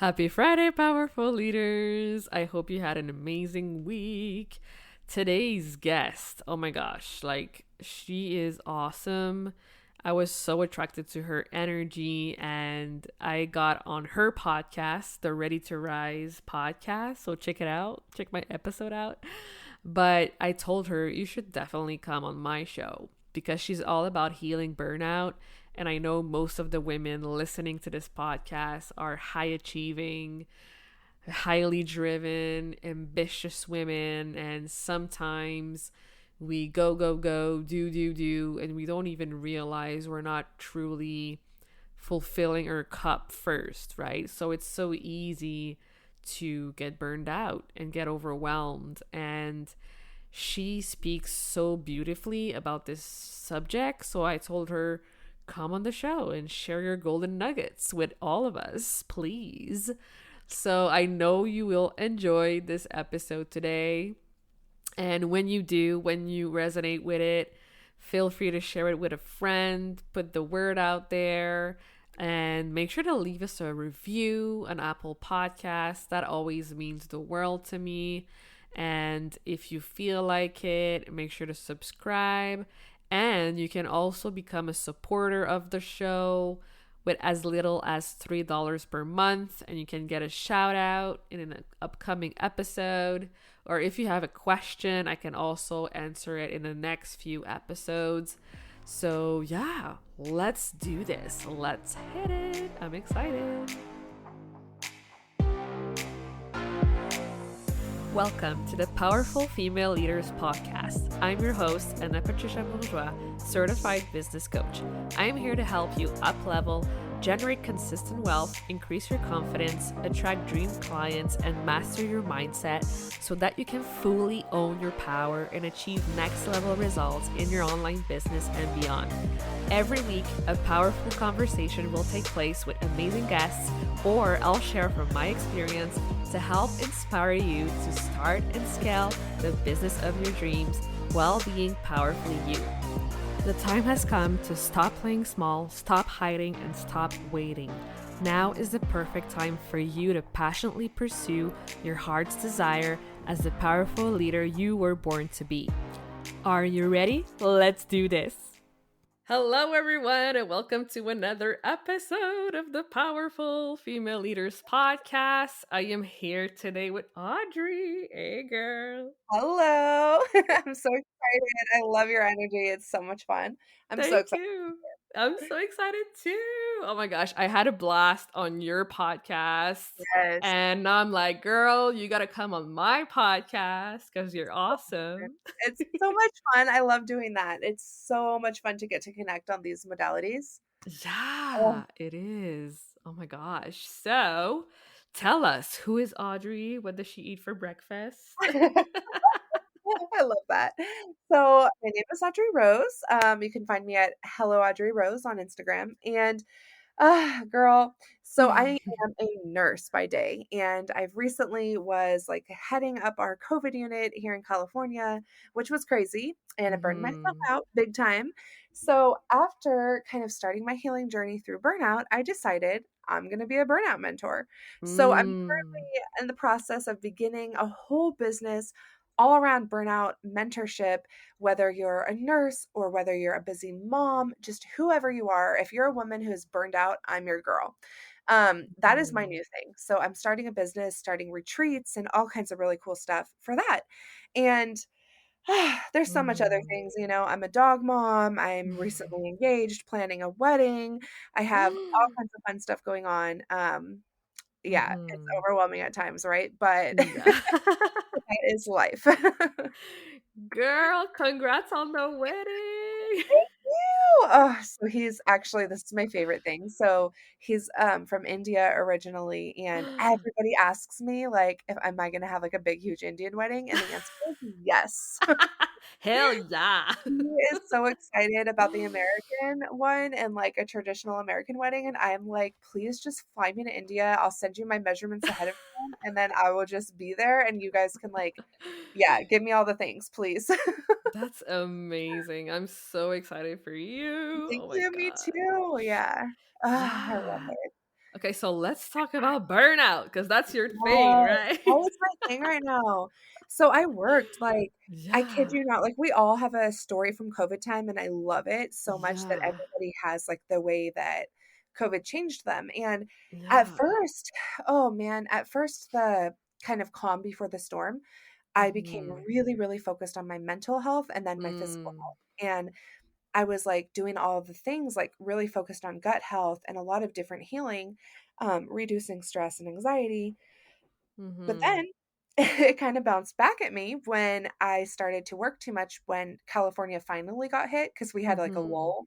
Happy Friday, powerful leaders. I hope you had an amazing week. Today's guest, oh my gosh, like she is awesome. I was so attracted to her energy and I got on her podcast, the Ready to Rise podcast. So check it out, check my episode out. But I told her you should definitely come on my show because she's all about healing burnout. And I know most of the women listening to this podcast are high achieving, highly driven, ambitious women. And sometimes we go, go, go, do, and we don't even realize we're not truly fulfilling our cup first, right? So it's so easy to get burned out and get overwhelmed. And she speaks so beautifully about this subject. So I told her, come on the show and share your golden nuggets with all of us, please. So I know you will enjoy this episode today. And when you do, when you resonate with it, feel free to share it with a friend, put the word out there, and make sure to leave us a review on Apple Podcasts. That always means the world to me. And if you feel like it, make sure to subscribe. And you can also become a supporter of the show with as little as $3 per month. And you can get a shout out in an upcoming episode. Or if you have a question, I can also answer it in the next few episodes. So yeah, let's do this. Let's hit it. I'm excited. Welcome to the Powerful Female Leaders Podcast. I'm your host, Anna Patricia Bourgeois, certified business coach. I am here to help you up-level, generate consistent wealth, increase your confidence, attract dream clients, and master your mindset so that you can fully own your power and achieve next-level results in your online business and beyond. Every week, a powerful conversation will take place with amazing guests, or I'll share from my experience to help inspire you to start and scale the business of your dreams while being powerfully you. The time has come to stop playing small, stop hiding, and stop waiting. Now is the perfect time for you to passionately pursue your heart's desire as the powerful leader you were born to be. Are you ready? Let's do this. Hello, everyone, and welcome to another episode of the Powerful Female Leaders Podcast. I am here today with Audrey. Hey, girl. Hello. I'm so excited. I love your energy. It's so much fun. I'm so Thank excited. you. I'm so excited too. Oh my gosh, I had a blast on your podcast. Yes. And now I'm like, girl, you got to come on my podcast because you're awesome. It's so much fun. I love doing that. It's so much fun to get to connect on these modalities. Oh. Yeah, it is. Oh my gosh. So tell us, who is Audrey? What does she eat for breakfast? I love that. So my name is Audrey Rose. You can find me at Hello Audrey Rose on Instagram. And girl, so I am a nurse by day, and I've recently was like heading up our COVID unit here in California, which was crazy, and I burned myself Mhm. out big time. So after kind of starting my healing journey through burnout, I decided I'm going to be a burnout mentor. So I'm Mm. currently in the process of beginning a whole business all around burnout mentorship, whether you're a nurse or whether you're a busy mom, just whoever you are. If you're a woman who's burned out, I'm your girl. That is my Mm. new thing. So I'm starting a business, starting retreats and all kinds of really cool stuff for that. And there's so much other Mm. things, I'm a dog mom. I'm recently engaged, planning a wedding. I have all kinds of fun stuff going on. Yeah, it's Mhm. overwhelming at times, right? But Yeah. that is life. Girl, congrats on the wedding. Thank you. Oh, so he's actually this is my favorite thing. So he's from India originally, and everybody asks me like if am I gonna have like a big huge Indian wedding? And the answer is yes. Hell yeah. He is so excited about the American one and like a traditional American wedding. And I'm like, please just fly me to India. I'll send you my measurements ahead of time and then I will just be there and you guys can like, yeah, give me all the things, please. That's amazing. I'm so excited for you. Thank Oh my you, me gosh. too. Yeah. I love Yeah. it. Okay, so let's talk about burnout because that's your thing, Yes, right? that is my thing right now. So I worked, like, I kid Yeah. you not, like, we all have a story from COVID time, and I love it so much that Yeah. everybody has, like, the way that COVID changed them, and at Yeah. first, oh man, at first, the kind of calm before the storm, I became Mhm. really, really focused on my mental health and then my physical Mm. health, and I was, like, doing all of the things, like, really focused on gut health and a lot of different healing, reducing stress and anxiety, but Mhm. then it kind of bounced back at me when I started to work too much when California finally got hit because we had, like, a Mhm. lull,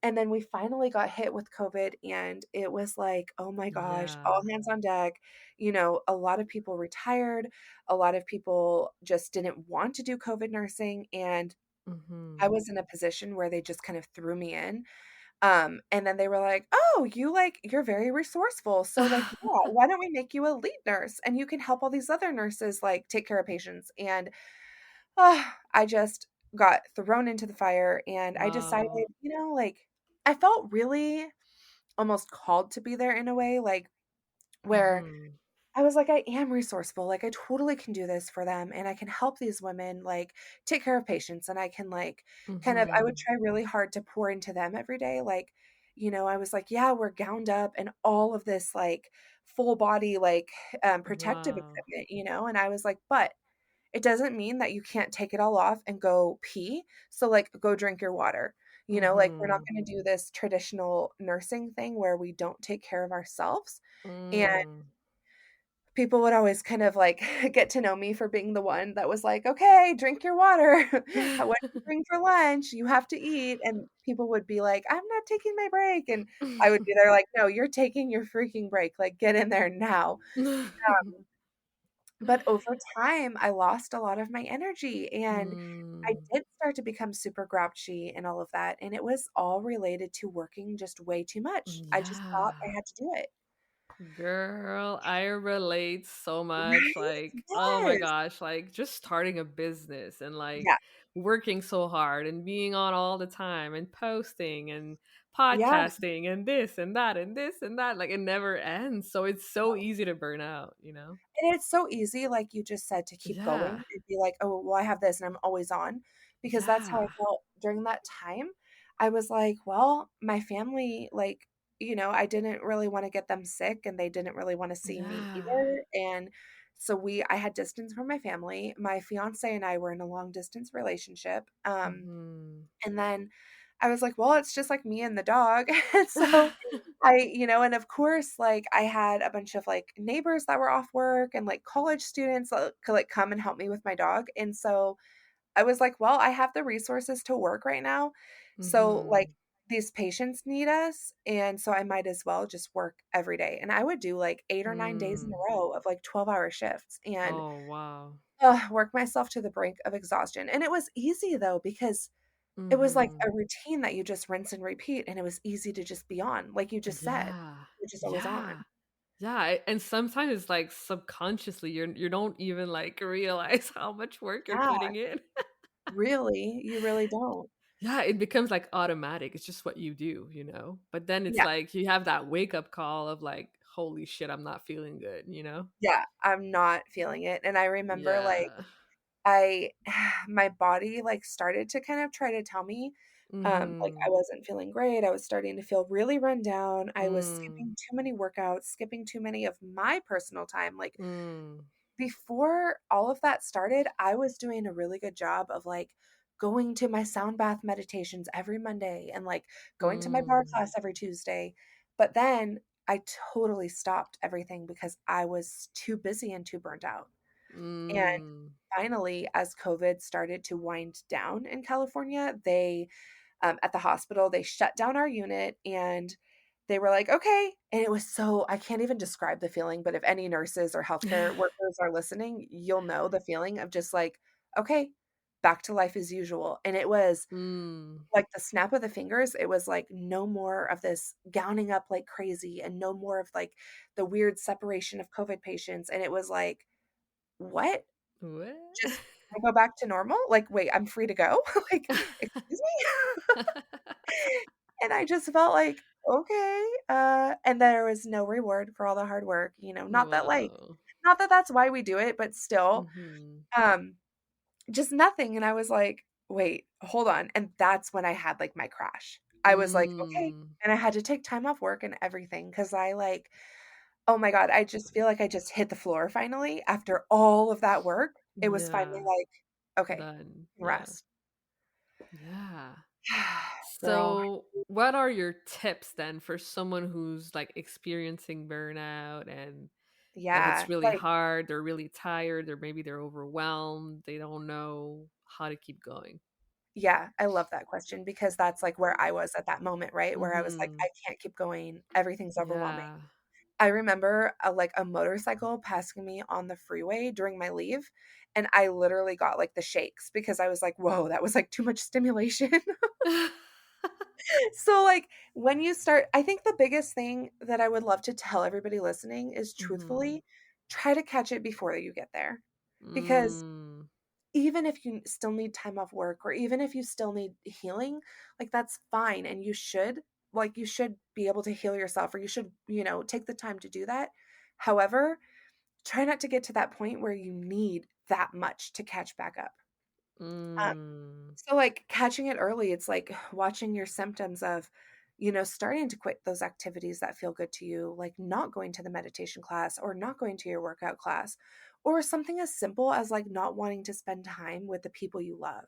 and then we finally got hit with COVID, and it was like, "Oh my gosh, all Yeah. hands on deck." You know, a lot of people retired, a lot of people just didn't want to do COVID nursing, and I Mhm. was in a position where they just kind of threw me in. And then they were like, "Oh, you're very resourceful. So, like, yeah, why don't we make you a lead nurse and you can help all these other nurses, like, take care of patients." And, I just got thrown into the fire and I decided, Wow. like, I felt really almost called to be there in a way, like, where Mhm. I was like, "I am resourceful, like, I totally can do this for them, and I can help these women, like, take care of patients, and I can, like, kind of" I would Mhm. try really hard to pour into them every day, like, I was like, "Yeah, we're gowned up and all of this, like, full body, like, protective Wow. equipment," and I was like, "But it doesn't mean that you can't take it all off and go pee, so, like, go drink your water." Like, we're not Mhm. gonna do this traditional nursing thing where we don't take care of ourselves, and Mm. people would always kind of, like, get to know me for being the one that was like, "Okay, drink your water. What did you bring for lunch? You have to eat." And people would be like, "I'm not taking my break." And I would be there like, "No, you're taking your freaking break. Like, get in there now." But over time, I lost a lot of my energy, and I Mm. did start to become super grouchy and all of that, and it was all related to working just way too much. I just thought I Yeah. had to do it. Girl, I relate so much. Right? Like, oh my Yes. gosh, like just starting a business and like Yeah. working so hard and being on all the time and posting and Yeah. podcasting and this and that and this and that. Like, it never ends. So it's so easy to burn out, you know? And it's so easy, like you just said, to keep Yeah. going and be like, "Oh, well, I have this and I'm always on," because that's how I Yeah. felt during that time. I was like, "Well, my family, like, I didn't really wanna get them sick and they didn't really wanna see me Yeah. either," and so I had distance from my family. My fiancé and I were in a long distance relationship, Hmm. and then I was like, "Well, it's just, like, me and the dog." And so and of course, like, I had a bunch of, like, neighbors that were off work and, like, college students that could, like, come and help me with my dog, and so I was like, "Well, I have the resources to work right now, so, like, Hmm. these patients need us, and so I might as well just work every day." And I would do, like, 8 or 9 days in Hmm. a row of, like, 12-hour shifts and, Oh, wow. work myself to the brink of exhaustion, and it was easy, though, because it was like Hmm. a routine that you just rinse and repeat, and it was easy to just be on, like you just said. Yeah. You're just always on. Yeah. Yeah, and sometimes it's like subconsciously you don't even like realize how much work you're Yeah, putting in. really, you really don't. Yeah, it becomes like automatic. It's just what you do, you know? But then it's Yeah, like you have that wake up call of like, holy shit, I'm not feeling good, you know? yeah, I'm not feeling it, and I remember, like, Yeah. I my body, like, started to kind of try to tell me, like, I Mhm. wasn't feeling great, I was starting to feel really run down, I was Mm. skipping too many workouts, skipping too many of my personal time, like, Mm. before all of that started, I was doing a really good job of, like, going to my sound bath meditations every Monday and, like, going to my bar Mm. class every Tuesday, but then I totally stopped everything because I was too busy and too burnt out, and Mm. finally, as COVID started to wind down in California, at the hospital, they shut down our unit and they were like, "Okay." And it was so I can't even describe the feeling, but if any nurses or healthcare workers are listening, you'll know the feeling of just like, "Okay, back to life as usual." And it was Mm. like the snap of the fingers. It was like no more of this gowning up like crazy and no more of like the weird separation of COVID patients. And it was like, "What? What? Just I go back to normal? Like, wait, I'm free to go?" Like, "Excuse me?" And I just felt like okay. And there was no reward for all the hard work, Whoa. not that that's why we do it, but still, Mhm. um, just nothing. And I was like, wait, hold on. And that's when I had like my crash. I was like, okay. Mm. And I had to take time off work and everything because I like, oh my God, I just feel like I just hit the floor finally after all of that work. It was finally Yeah. like, okay, Done. Yeah. rest. Yeah. Girl. So, what are your tips then for someone who's like experiencing burnout and like it's Yeah. really Like, hard, they're really tired, or maybe they're overwhelmed, they don't know how to keep going? yeah, I love that question because that's like where I was at that moment, right? Where I was like, Mhm. I can't keep going. Everything's overwhelming. Yeah. I remember a motorcycle passing me on the freeway during my leave, and I literally got like the shakes because I was like, whoa, that was like too much stimulation. So, like, when you start, I think the biggest thing that I would love to tell everybody listening is Mhm. truthfully try to catch it before you get there. Because Mm. even if you still need time off work or even if you still need healing, like that's fine. And you should be able to heal yourself or you should, take the time to do that. However, try not to get to that point where you need that much to catch back up. Um, Mm. so, like, catching it early, it's like watching your symptoms of, starting to quit those activities that feel good to you, like not going to the meditation class or not going to your workout class, or something as simple as like not wanting to spend time with the people you love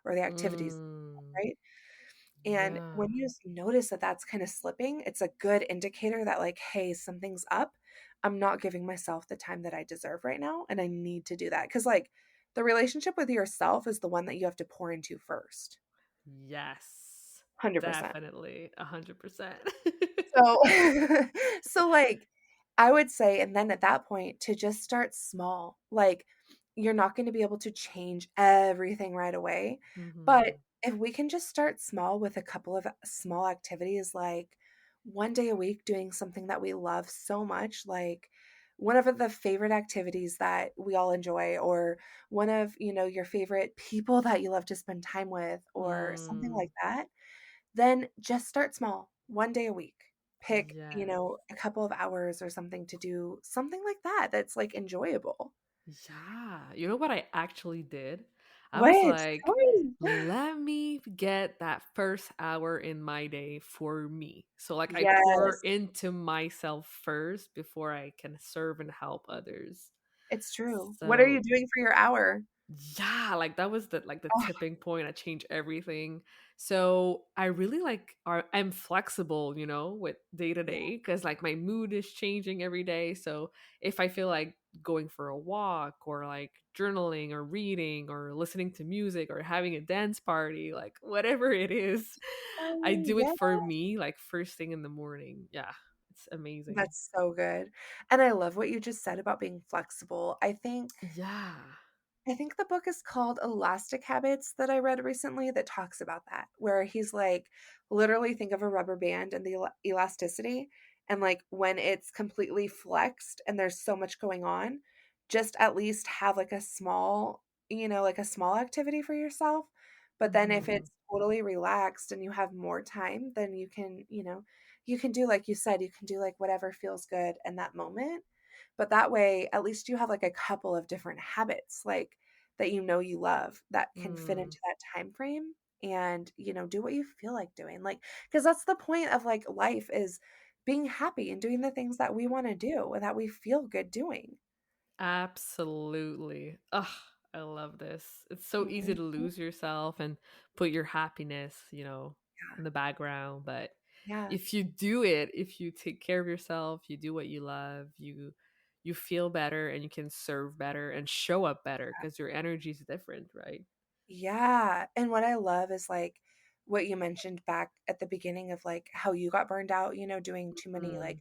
or the activities, Mm. right? And when Yeah. you notice that that's kind of slipping, it's a good indicator that, like, hey, something's up. I'm not giving myself the time that I deserve right now. And I need to do that. Because, like, the relationship with yourself is the one that you have to pour into first. Yes. 100%. Definitely. 100%. So so, like, I would say and then at that point to just start small. Like, you're not gonna be able to change everything right away, but Mhm. if we can just start small with a couple of small activities, like 1 day a week doing something that we love so much, like one of the favorite activities that we all enjoy or one of, your favorite people that you love to spend time with or something Mm. like that, then just start small, 1 day a week. Pick, Yes. a couple of hours or something to do something like that that's, like, enjoyable. Yeah. You know what I actually did? I was What? like, Tell me. let me get that first hour in my day for me. So, like, I pour Yes, into myself first before I can serve and help others. it's true. What are you So, doing for your hour? yeah, like that was the Oh, tipping point. I changed everything. So I really I'm flexible, with day to yeah, day because like my mood is changing every day. So if I feel like going for a walk or like journaling or reading or listening to music or having a dance party, like whatever it is, I do it yeah, for me like first thing in the morning. Yeah, it's amazing. that's so good, and I love what you just said about being flexible. Yeah. I think the book is called Elastic Habits that I read recently that talks about that, where he's like, literally think of a rubber band and the elasticity. And like when it's completely flexed and there's so much going on, just at least have like a small, like a small activity for yourself. But then if Mhm. it's totally relaxed and you have more time, then you can do, like you said, you can do like whatever feels good in that moment. But that way, at least you have like a couple of different habits like that you love that can fit Mm. into that time frame and, do what you feel like doing. Like because that's the point of like life is being happy and doing the things that we want to do and that we feel good doing. Absolutely. Ugh, I love this. It's so easy to Mhm. lose yourself and put your happiness, Yeah. in the background. But Yeah. if you do it, if you take care of yourself, you do what you love, you feel better and you can serve better and show up better because your energy is different, right? Yeah, and what I love is, like, what you mentioned back at the beginning of, like, how you got burned out, doing too many, Mm. like,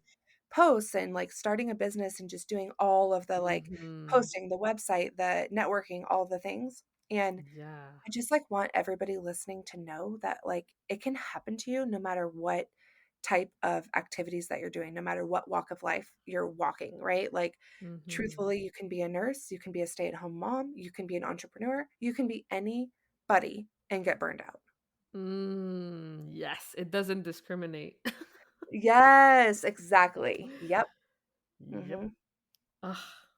posts and, like, starting a business and just doing all of the, like, Hmm. posting, the website, the networking, all the things, and Yeah. I just, like, want everybody listening to know that, like, it can happen to you no matter what type of activities that you're doing, no matter what walk of life you're walking, right? Like, Hmm. truthfully, you can be a nurse, you can be a stay-at-home mom, you can be an entrepreneur, you can be anybody and get burned out. Yes, it doesn't discriminate. Yes, exactly. Yep. Yep. Mhm. Ugh,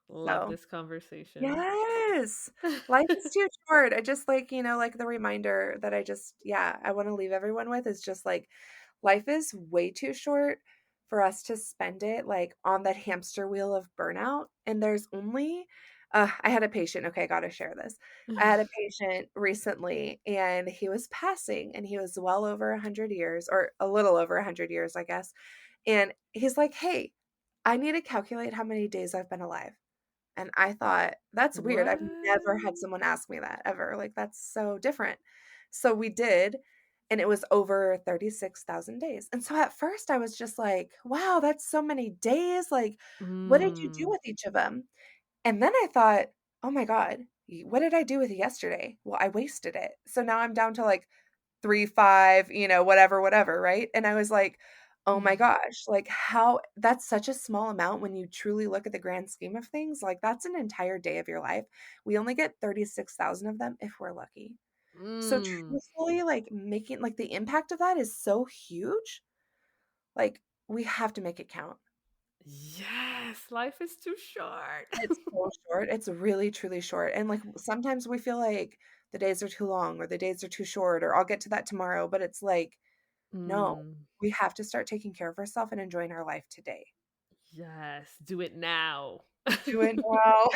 love So this conversation. yes. Life is too short. I just like, like the reminder that I want to leave everyone with is just like life is way too short for us to spend it like on that hamster wheel of burnout. And there's only, I had a patient. Okay, I got to share this. I had a patient recently and he was passing and he was well over 100 years or a little over 100 years, I guess. And he's like, "Hey, I need to calculate how many days I've been alive." And I thought, "That's weird. What? I've never had someone ask me that ever. Like, that's so different." So we did, and it was over 36,000 days. And so at first I was just like, "Wow, that's so many days. Like, what did you do Mm. with each of them?" And then I thought, "Oh my God, what did I do with yesterday?" Well, I wasted it. So now I'm down to like 3, 5, whatever, whatever, right? And I was like, "Oh my gosh, like how that's such a small amount when you truly look at the grand scheme of things. Like that's an entire day of your life. We only get 36,000 of them if we're lucky." So Mm. truthfully, like making like the impact of that is so huge. Like we have to make it count. Yes, life is too short. It's so short. It's really truly short. And like sometimes we feel like the days are too long or the days are too short or I'll get to that tomorrow, but it's like no, Mm. we have to start taking care of ourselves and enjoying our life today. Yes, do it now. Do it now.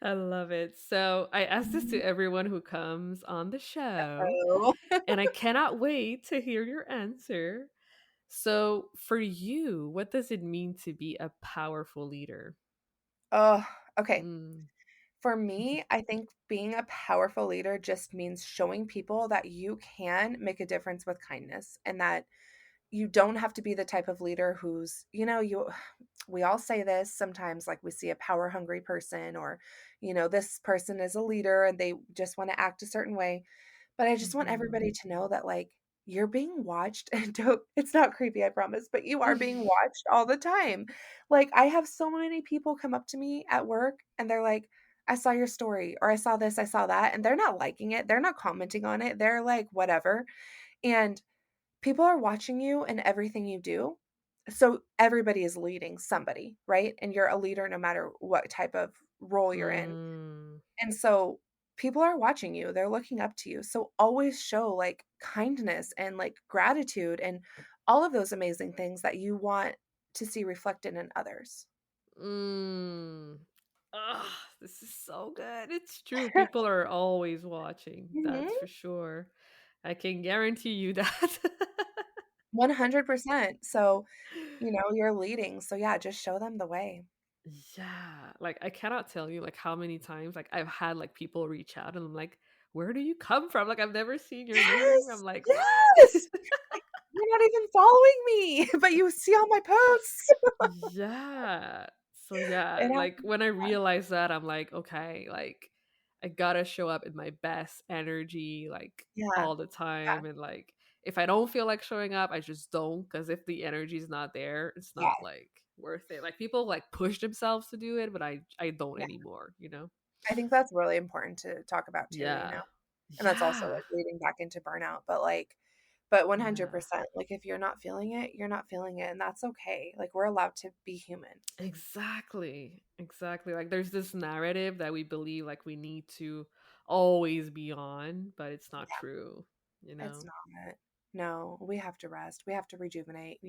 I love it. So I ask this to everyone who comes on the show, Oh. and I cannot wait to hear your answer. So, for you, what does it mean to be a powerful leader? Oh, okay. Mm. For me, I think being a powerful leader just means showing people that you can make a difference with kindness and that you don't have to be the type of leader who's, we all say this sometimes, like we see a power hungry person or, this person is a leader and they just want to act a certain way. But I just want Mhm. everybody to know that, like, you're being watched and don't it's not creepy, I promise, but you are being watched all the time. Like, I have so many people come up to me at work and they're like, "I saw your story," or "I saw this, I saw that," and they're not liking it, they're not commenting on it, they're like, "Whatever." And people are watching you and everything you do. So everybody is leading somebody, right? And you're a leader no matter what type of role you're in. Mm. And so people are watching you, they're looking up to you. So always show like kindness and like gratitude and all of those amazing things that you want to see reflected in others. Mm. Ugh, this is so good. It's true. People are always watching. That's Mhm. for sure. I can guarantee you that. 100%. So, you're leading. So yeah, just show them the way. Yeah, like I cannot tell you like how many times like I've had like people reach out and I'm like, "Where do you come from? Like I've never seen your name." I'm Yes. like, "What?" Yes. Like, you're not even following me, but you see all my posts. Yeah. So yeah, It like happens. when I realize that, I'm like, okay, like I gotta show up in my best energy, like Yeah. all the Yeah. time. And like if I don't feel like showing up, I just don't. Cause if the energy's not there, it's Yeah. not like worth it. Like people like push themselves to do it, but I don't Yeah. anymore, you know? I think that's really important to talk about too, Yeah. and that's also, Yeah. like, leading back into burnout, but Yeah. 100%, like, if you're not feeling it, you're not feeling it, and that's okay, like, we're allowed to be human. Exactly. Exactly. Like there's this narrative that we believe like we need to always be on, but it's not Yeah, true, you it's know? not. No, we have to rest, we have to rejuvenate.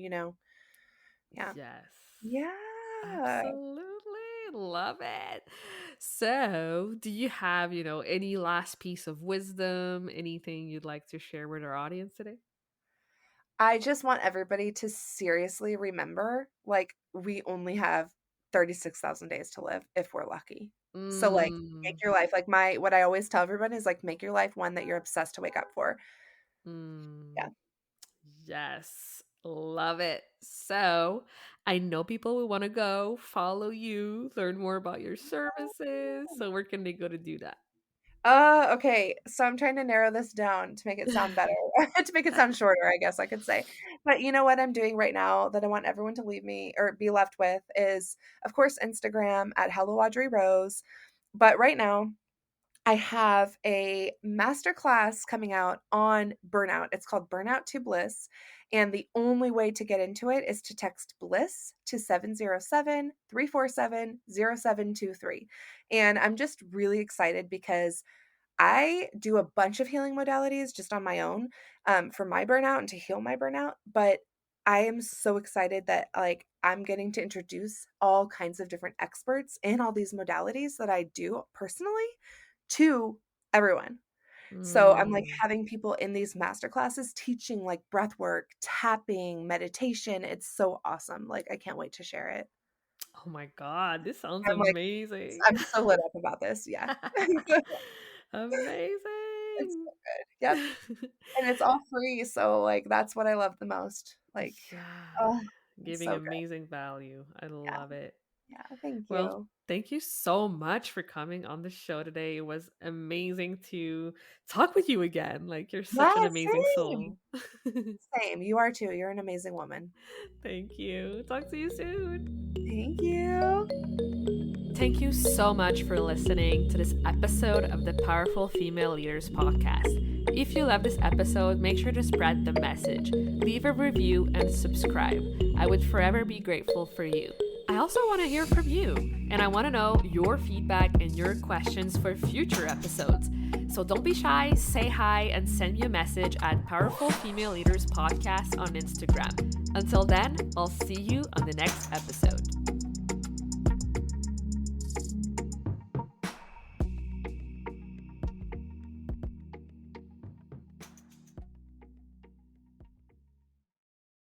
Yeah. Yes. Yeah. Absolutely. Love it. So, do you have, any last piece of wisdom, anything you'd like to share with our audience today? I just want everybody to seriously remember, like, we only have 36,000 days to live if we're lucky. So, like, make Mm, your life like my what I always tell everybody is, like, make your life one that you're obsessed to wake up for. mm. Yeah. Yes. Love it. So, I know people will want to go follow you, learn more about your services. So, where can they go to do that? Okay, so I'm trying to narrow this down to make it sound better, to make it sound shorter, I guess I could say. But you know what I'm doing right now that I want everyone to leave me or be left with is, of course, Instagram at Hello Audrey Rose. But right now, I have a masterclass coming out on burnout. It's called Burnout to Bliss. And the only way to get into it is to text Bliss to 707-347-0723. And I'm just really excited because I do a bunch of healing modalities just on my own for my burnout and to heal my burnout. But I am so excited that like I'm getting to introduce all kinds of different experts in all these modalities that I do personally to everyone. So I'm like Mm. having people in these master classes teaching like breath work, tapping, meditation. It's so awesome. Like I can't wait to share it. Oh my God, this sounds I'm like, amazing. I'm so lit up about this. Yeah. It's Amazing. so good. Yep. And it's all free. So like that's what I love the most. Like, Yeah. oh, it's Giving so good. amazing value. I Yeah. love it. Yeah. Thank Well, you. thank you so much for coming on the show today. It was amazing to talk with you again. Like, you're such an Yeah, amazing same. soul. Same. You are too. You're an amazing woman. Thank you. Talk to you soon. Thank you. Thank you so much for listening to this episode of the Powerful Female Leaders podcast. If you love this episode, make sure to spread the message, leave a review, and subscribe. I would forever be grateful for you. I also want to hear from you, and I want to know your feedback and your questions for future episodes. So don't be shy, say hi, and send me a message at Powerful Female Leaders Podcast on Instagram. Until then, I'll see you on the next episode.